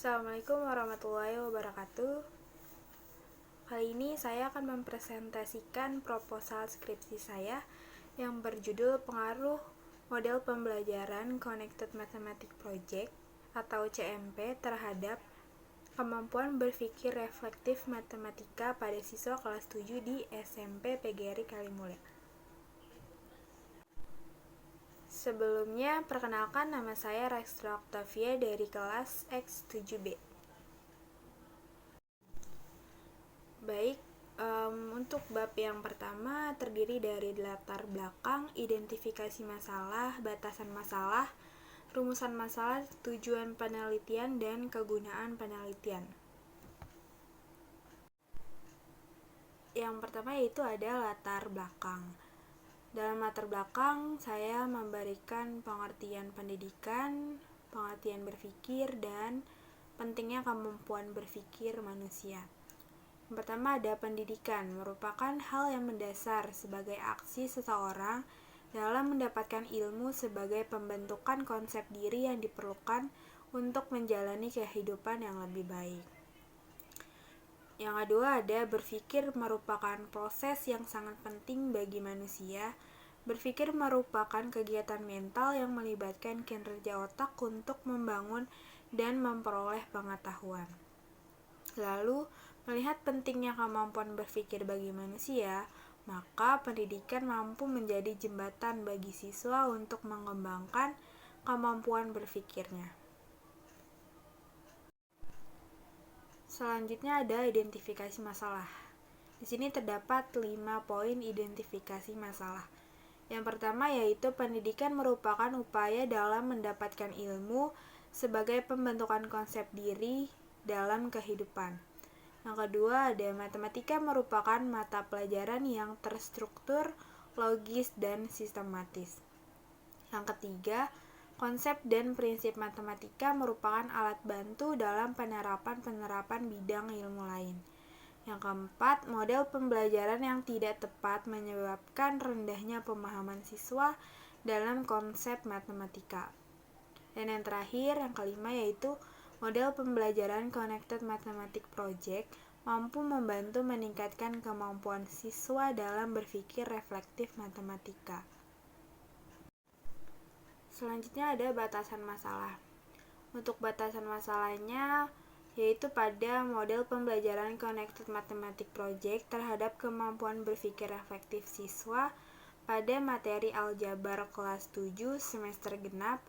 Assalamualaikum warahmatullahi wabarakatuh. Kali ini saya akan mempresentasikan proposal skripsi saya yang berjudul Pengaruh Model Pembelajaran Connected Mathematics Project atau CMP terhadap kemampuan berpikir reflektif matematika pada siswa kelas 7 di SMP PGRI Kalimulya. Sebelumnya, perkenalkan nama saya Raistra Octavia dari kelas X7B. Baik, untuk bab yang pertama terdiri dari latar belakang, identifikasi masalah, batasan masalah, rumusan masalah, tujuan penelitian, dan kegunaan penelitian. Yang pertama yaitu ada latar belakang. Dalam latar belakang, saya memberikan pengertian pendidikan, pengertian berpikir, dan pentingnya kemampuan berpikir manusia. Yang pertama ada pendidikan, merupakan hal yang mendasar sebagai aksi seseorang dalam mendapatkan ilmu sebagai pembentukan konsep diri yang diperlukan untuk menjalani kehidupan yang lebih baik. Yang kedua ada berpikir merupakan proses yang sangat penting bagi manusia. Berpikir merupakan kegiatan mental yang melibatkan kinerja otak untuk membangun dan memperoleh pengetahuan. Lalu, melihat pentingnya kemampuan berpikir bagi manusia, maka pendidikan mampu menjadi jembatan bagi siswa untuk mengembangkan kemampuan berpikirnya. Selanjutnya ada identifikasi masalah. Di sini terdapat 5 poin identifikasi masalah. Yang pertama yaitu pendidikan merupakan upaya dalam mendapatkan ilmu sebagai pembentukan konsep diri dalam kehidupan. Yang kedua ada matematika merupakan mata pelajaran yang terstruktur, logis, dan sistematis. Yang ketiga, konsep dan prinsip matematika merupakan alat bantu dalam penerapan bidang ilmu lain. Yang keempat, model pembelajaran yang tidak tepat menyebabkan rendahnya pemahaman siswa dalam konsep matematika. Dan yang terakhir, yang kelima yaitu model pembelajaran Connected Mathematics Project mampu membantu meningkatkan kemampuan siswa dalam berpikir reflektif matematika. Selanjutnya ada batasan masalah. Untuk batasan masalahnya yaitu pada model pembelajaran Connected Mathematics Project terhadap kemampuan berpikir reflektif siswa pada materi aljabar kelas 7 semester genap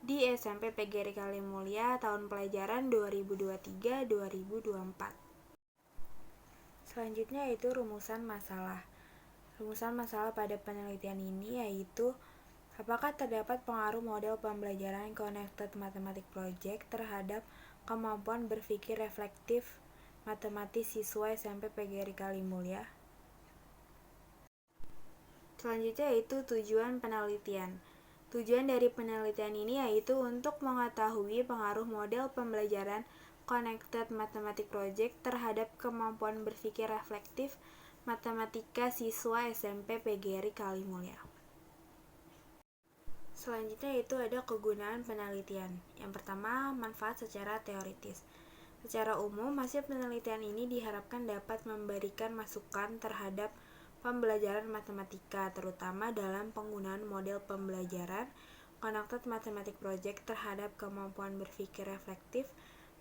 di SMP PGRI Kalimulya tahun pelajaran 2023-2024. Selanjutnya yaitu rumusan masalah. Rumusan masalah pada penelitian ini yaitu apakah terdapat pengaruh model pembelajaran Connected Mathematics Project terhadap kemampuan berpikir reflektif matematis siswa SMP PGRI Kalimulya? Selanjutnya yaitu tujuan penelitian. Tujuan dari penelitian ini yaitu untuk mengetahui pengaruh model pembelajaran Connected Mathematics Project terhadap kemampuan berpikir reflektif matematika siswa SMP PGRI Kalimulya. Selanjutnya itu ada kegunaan penelitian. Yang pertama, manfaat secara teoritis. Secara umum, hasil penelitian ini diharapkan dapat memberikan masukan terhadap pembelajaran matematika, terutama dalam penggunaan model pembelajaran Connected Mathematics Project terhadap kemampuan berpikir reflektif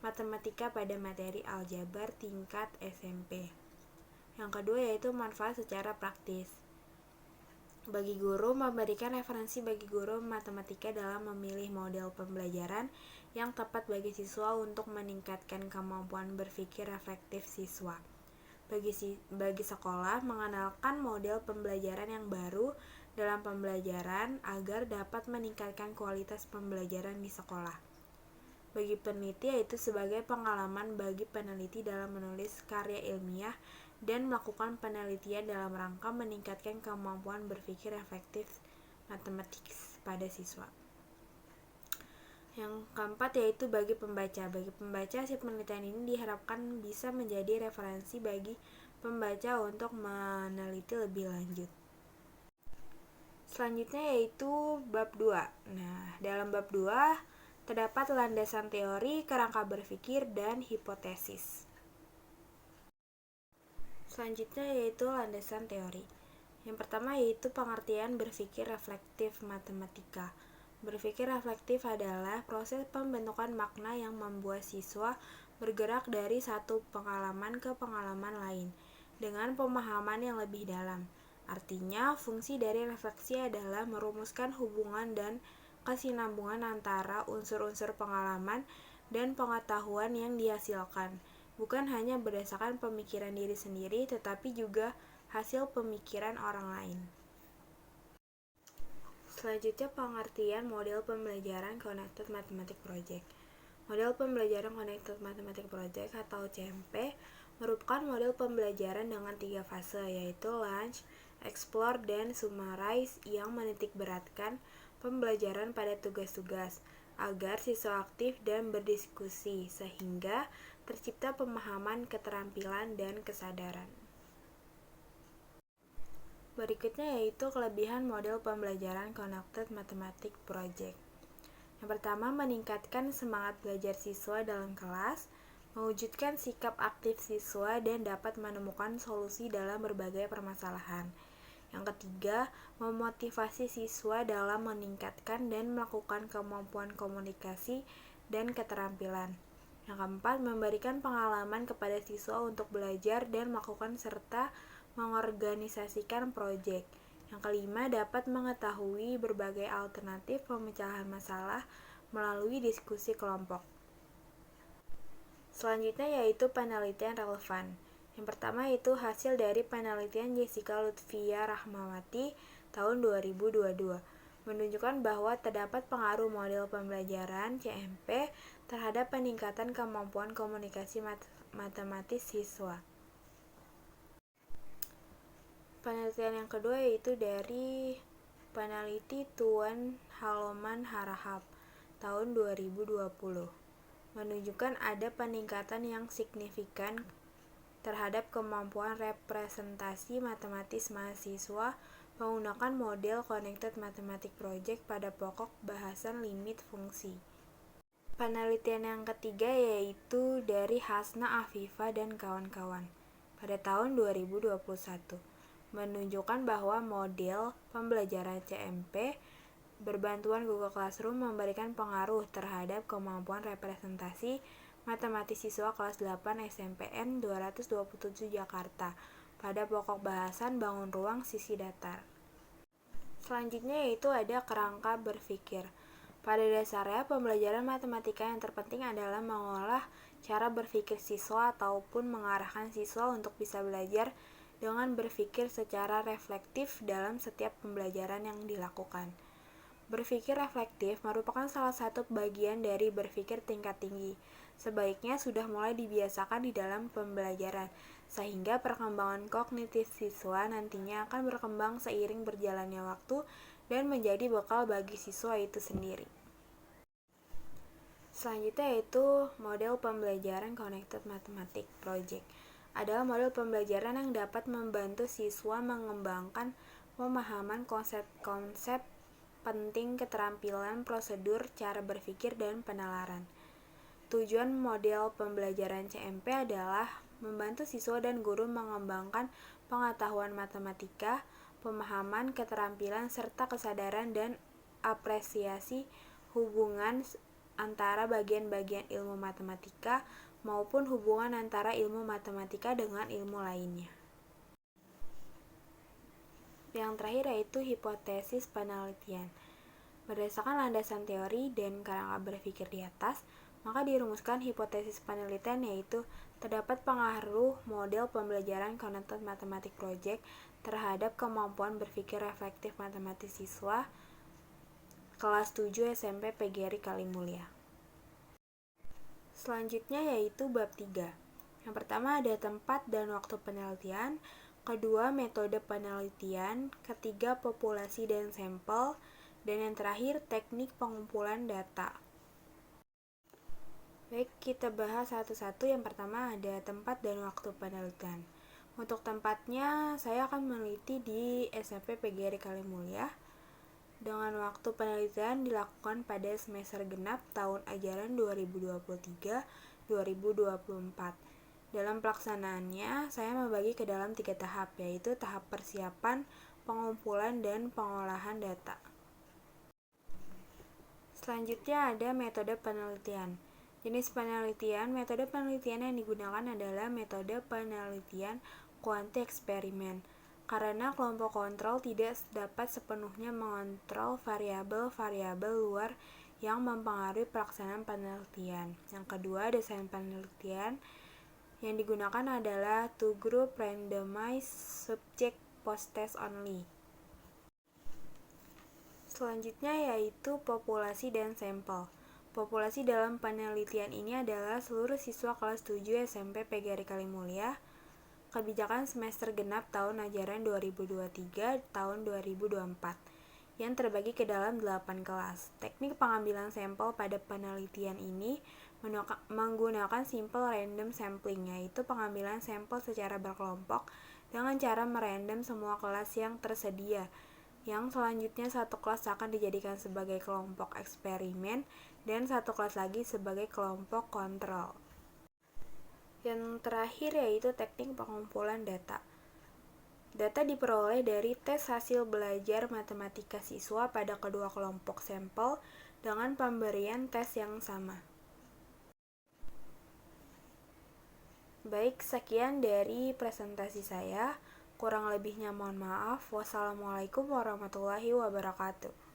matematika pada materi aljabar tingkat SMP. Yang kedua yaitu manfaat secara praktis. Bagi guru, memberikan referensi bagi guru matematika dalam memilih model pembelajaran yang tepat bagi siswa untuk meningkatkan kemampuan berpikir reflektif siswa. Bagi sekolah, mengenalkan model pembelajaran yang baru dalam pembelajaran agar dapat meningkatkan kualitas pembelajaran di sekolah. Bagi peneliti yaitu sebagai pengalaman bagi peneliti dalam menulis karya ilmiah dan melakukan penelitian dalam rangka meningkatkan kemampuan berpikir reflektif matematik pada siswa. Yang keempat yaitu bagi pembaca. Bagi pembaca, hasil penelitian ini diharapkan bisa menjadi referensi bagi pembaca untuk meneliti lebih lanjut. Selanjutnya yaitu bab 2. Nah, dalam bab 2 Terdapat landasan teori, kerangka berpikir, dan hipotesis. Selanjutnya yaitu landasan teori. Yang pertama yaitu pengertian berpikir reflektif matematika. Berpikir reflektif adalah proses pembentukan makna yang membuat siswa bergerak dari satu pengalaman ke pengalaman lain dengan pemahaman yang lebih dalam. Artinya, fungsi dari refleksi adalah merumuskan hubungan dan kesinambungan antara unsur-unsur pengalaman dan pengetahuan yang dihasilkan, bukan hanya berdasarkan pemikiran diri sendiri, tetapi juga hasil pemikiran orang lain. Selanjutnya, pengertian model pembelajaran Connected Mathematics Project. Model pembelajaran Connected Mathematics Project atau CMP merupakan model pembelajaran dengan 3 fase, yaitu Launch, Explore, dan Summarize yang menitikberatkan pembelajaran pada tugas-tugas agar siswa aktif dan berdiskusi sehingga tercipta pemahaman, keterampilan, dan kesadaran. Berikutnya yaitu kelebihan model pembelajaran Connected Mathematics Project. Yang pertama, meningkatkan semangat belajar siswa dalam kelas, mewujudkan sikap aktif siswa, dan dapat menemukan solusi dalam berbagai permasalahan. Yang ketiga, memotivasi siswa dalam meningkatkan dan melakukan kemampuan komunikasi dan keterampilan. Yang keempat, memberikan pengalaman kepada siswa untuk belajar dan melakukan serta mengorganisasikan proyek. Yang kelima, dapat mengetahui berbagai alternatif pemecahan masalah melalui diskusi kelompok. Selanjutnya yaitu penelitian relevan. Yang pertama yaitu hasil dari penelitian Jessica Lutfia Rahmawati tahun 2022 menunjukkan bahwa terdapat pengaruh model pembelajaran CMP terhadap peningkatan kemampuan komunikasi matematis siswa. Penelitian yang kedua yaitu dari peneliti Tuan Haloman Harahap tahun 2020 menunjukkan ada peningkatan yang signifikan terhadap kemampuan representasi matematis mahasiswa menggunakan model Connected Mathematics Project pada pokok bahasan limit fungsi. Penelitian yang ketiga yaitu dari Hasna Afifa dan kawan-kawan pada tahun 2021 menunjukkan bahwa model pembelajaran CMP berbantuan Google Classroom memberikan pengaruh terhadap kemampuan representasi matematis siswa kelas 8 SMPN 227 Jakarta pada pokok bahasan bangun ruang sisi datar. Selanjutnya yaitu ada kerangka berpikir. Pada dasarnya, pembelajaran matematika yang terpenting adalah mengolah cara berpikir siswa ataupun mengarahkan siswa untuk bisa belajar dengan berpikir secara reflektif dalam setiap pembelajaran yang dilakukan. Berpikir reflektif merupakan salah satu bagian dari berpikir tingkat tinggi. Sebaiknya sudah mulai dibiasakan di dalam pembelajaran, sehingga perkembangan kognitif siswa nantinya akan berkembang seiring berjalannya waktu dan menjadi bekal bagi siswa itu sendiri. Selanjutnya yaitu model pembelajaran Connected Mathematics Project. Adalah model pembelajaran yang dapat membantu siswa mengembangkan pemahaman konsep-konsep penting, keterampilan, prosedur, cara berpikir, dan penalaran. Tujuan model pembelajaran CMP adalah membantu siswa dan guru mengembangkan pengetahuan matematika, pemahaman, keterampilan, serta kesadaran dan apresiasi hubungan antara bagian-bagian ilmu matematika maupun hubungan antara ilmu matematika dengan ilmu lainnya. Yang terakhir yaitu hipotesis penelitian. Berdasarkan landasan teori dan kerangka berpikir di atas, maka dirumuskan hipotesis penelitian yaitu terdapat pengaruh model pembelajaran Connected Mathematics Project terhadap kemampuan berpikir reflektif matematis siswa kelas 7 SMP PGRI Kalimulya. Selanjutnya yaitu bab 3. Yang pertama ada tempat dan waktu penelitian, kedua metode penelitian, ketiga populasi dan sampel, dan yang terakhir teknik pengumpulan data. Baik, kita bahas satu-satu. Yang pertama ada tempat dan waktu penelitian. Untuk tempatnya, saya akan meneliti di SMP PGRI Kalimulya dengan waktu penelitian dilakukan pada semester genap tahun ajaran 2023-2024. Dalam pelaksanaannya, saya membagi ke dalam 3 tahap, yaitu tahap persiapan, pengumpulan, dan pengolahan data. Selanjutnya ada metode penelitian. Jenis penelitian, metode penelitian yang digunakan adalah metode penelitian kuanti eksperimen. Karena kelompok kontrol tidak dapat sepenuhnya mengontrol variabel-variabel luar yang mempengaruhi pelaksanaan penelitian. Yang kedua, desain penelitian yang digunakan adalah two-group randomized subject post-test only. Selanjutnya yaitu populasi dan sampel. Populasi dalam penelitian ini adalah seluruh siswa kelas 7 SMP PGRI Kalimulya, kebijakan semester genap tahun ajaran 2023 tahun 2024, yang terbagi ke dalam 8 kelas. Teknik pengambilan sampel pada penelitian ini menggunakan simple random sampling, yaitu pengambilan sampel secara berkelompok dengan cara merandom semua kelas yang tersedia, yang selanjutnya satu kelas akan dijadikan sebagai kelompok eksperimen dan satu kelas lagi sebagai kelompok kontrol. Yang terakhir yaitu teknik pengumpulan data. Data diperoleh dari tes hasil belajar matematika siswa pada kedua kelompok sampel dengan pemberian tes yang sama. Baik, sekian dari presentasi saya. Kurang lebihnya mohon maaf. Wassalamualaikum warahmatullahi wabarakatuh.